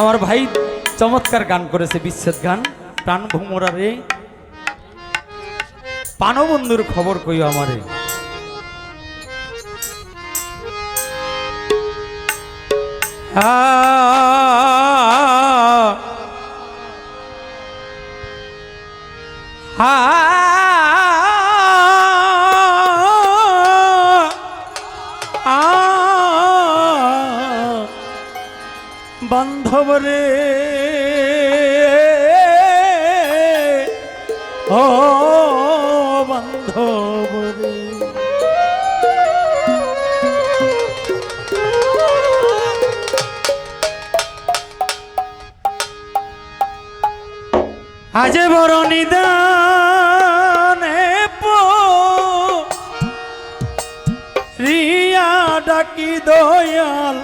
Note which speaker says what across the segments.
Speaker 1: আমার ভাই চমৎকার গান করেছে, বিচ্ছেদ গান। প্রাণ ভোমরা রে পানবন্ধুর খবর কইও আমারে। বান্ধব রে ও বান্ধব রে, আজ বড় নিদানে রিয়া ডাকি দয়াল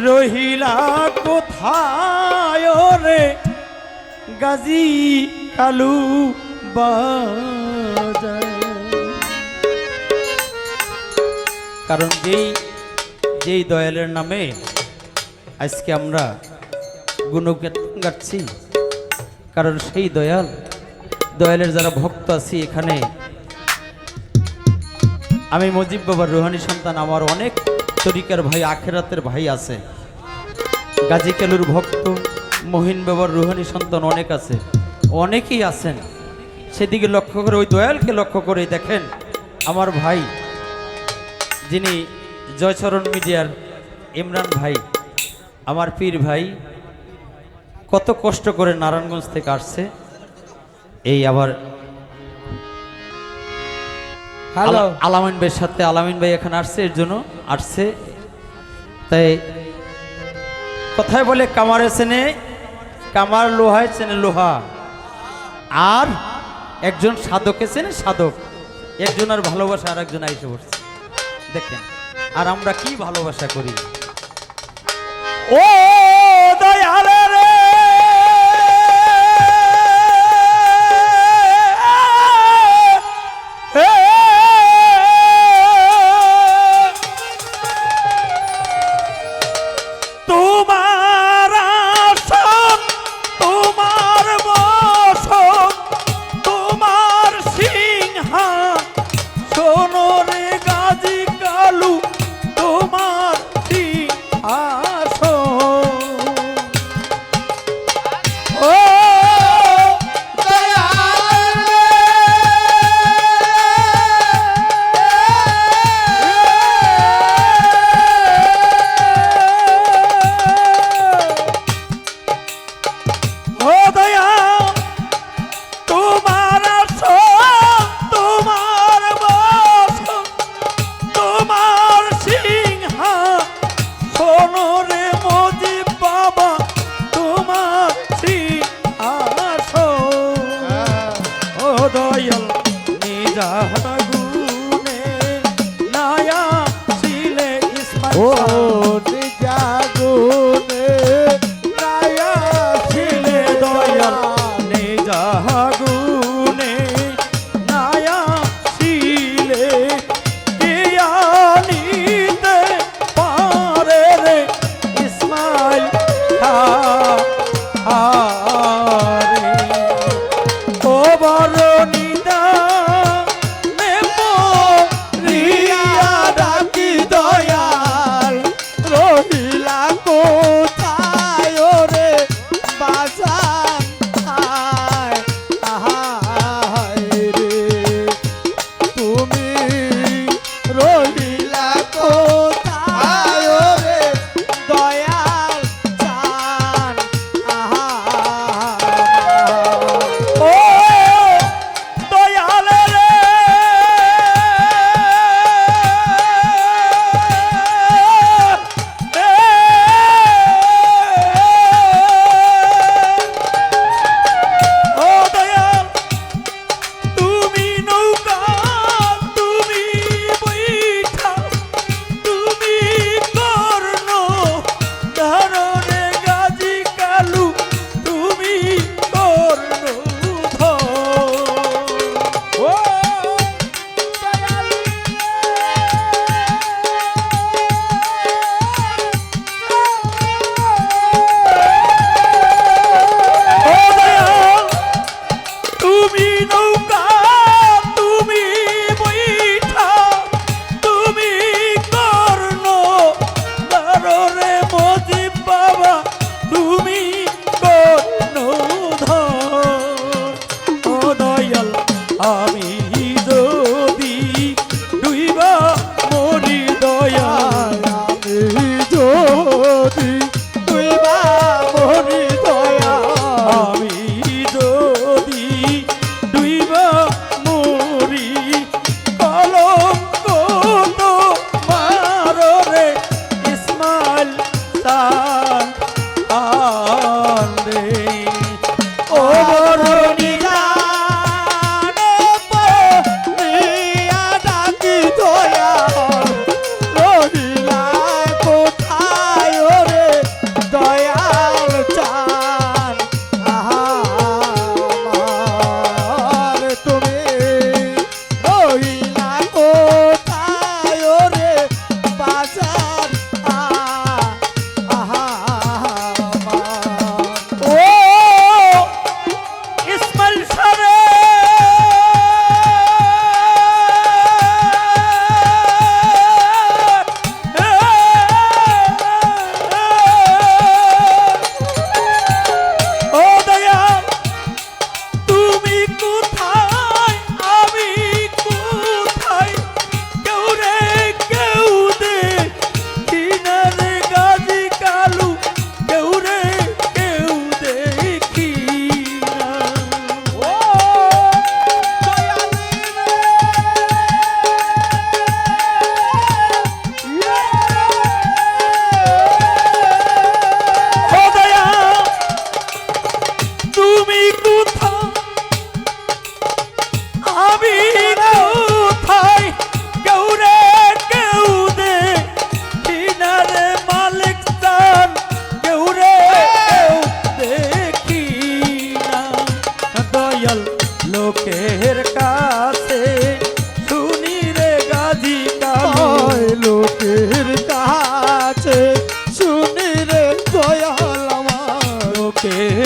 Speaker 1: রহিলা কোথায় রে গাজী কালু বাজার। কারণ যেই দয়ালের নামে আজকে আমরা গুণকীর্তন গাচ্ছি, কারণ সেই দয়ালের যারা ভক্ত আছি এখানে, আমি মজিব বাবার রুহানি সন্তান, আমার অনেক তরিকার ভাই আখেরাতের ভাই আছে, গাজী কালুর ভক্ত মহিন বাবার রুহানি সন্তান অনেক আছে, অনেকেই আছেন। সেদিকে লক্ষ্য করে, ওই দয়ালকে লক্ষ্য করে দেখেন আমার ভাই যিনি জয়চরণ মিডিয়ার ইমরান ভাই, আমার পীর ভাই, কত কষ্ট করে নারায়ণগঞ্জ থেকে আসছে। এই আবার আলামিন ভাইয়ের সাথে, আলামিন ভাই এখানে আসছে, এর জন্য আসছে। তাই কথায় বলে কামারে চেনে কামার, লোহায় চেনে লোহা, আর একজন সাধকে চেনে সাধক। একজনের ভালোবাসা আর একজন আইসে পড়ছে দেখেন, আর আমরা কি ভালোবাসা করি। ও দয়ালে রে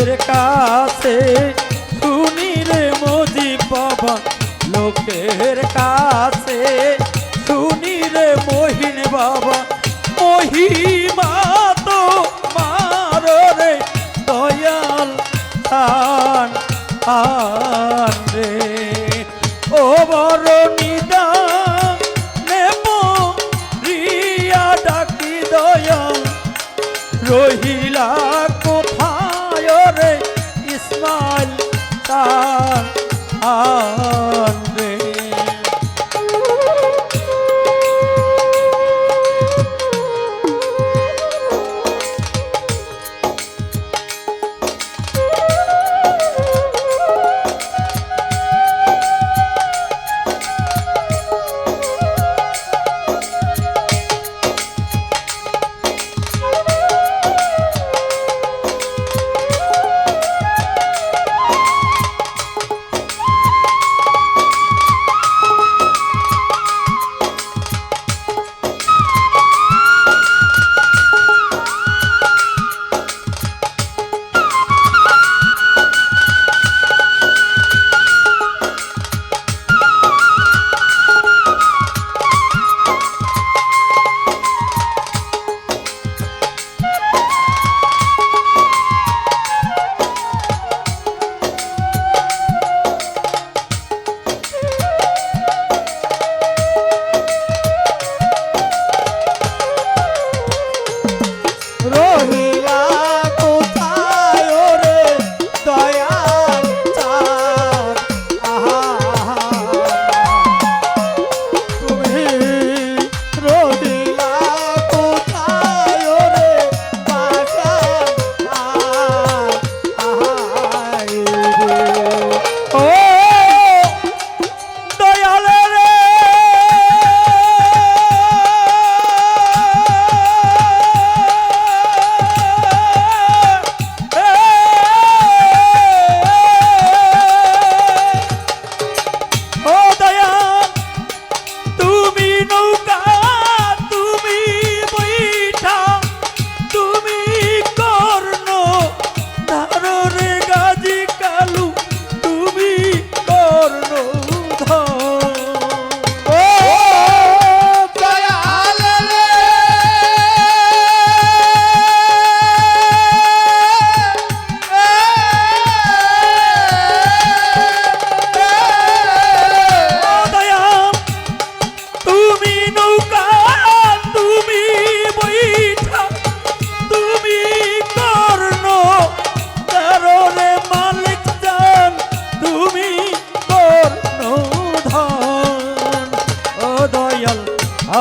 Speaker 1: লোকের কাছে শুনি রে মজিব বাবা, লোকের কাছে শুনি রে মহিন বাবা, মহিমা তো মার রে দয়াল আন আন রে। ও বড় নিদান নেব রিয়া ডাকি দয়াল, রহিলা কোথায় রে ইসমাইল তার আন রে।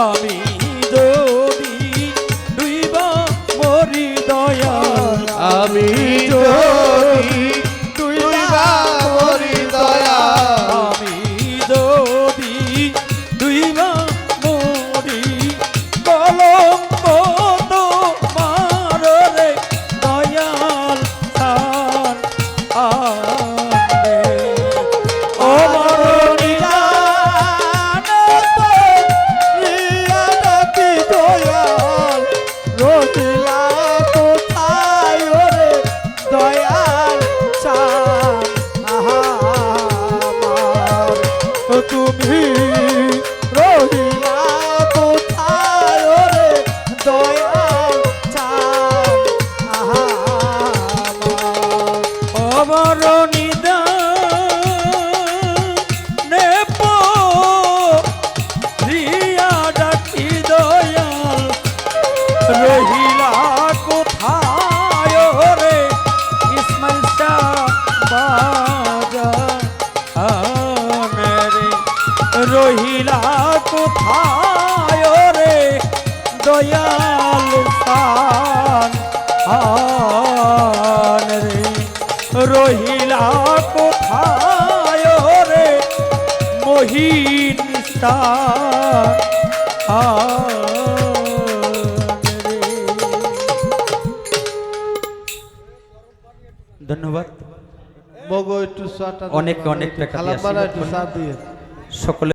Speaker 1: আমি যদি ডুইবা মরি দয়াল,
Speaker 2: আমি যদি ডুইবা মরি দয়াল,
Speaker 1: আমি যদি ডুইবা মরি কলঙ্ক তোমার রে দয়াল তার আনে। ও মরণিলা
Speaker 2: তুমি রহিলা কোথায় রে দয়াল চাঁদ
Speaker 1: আমার নিদানে রিয়া ডাকি দয়াল, রহিলা কোথায় রে ইসমাইল শাহ বাজান রে, রহিলা কোথায় রে দয়াল শান আন রে, রহিলা কোথায় রে মহিন শান রে। ধন্যবাদ।
Speaker 2: মগো একটু
Speaker 1: অনেক অনেক টাকা
Speaker 2: খালাম
Speaker 1: দিয়ে
Speaker 2: একটু সাথ দিয়ে
Speaker 1: সকলে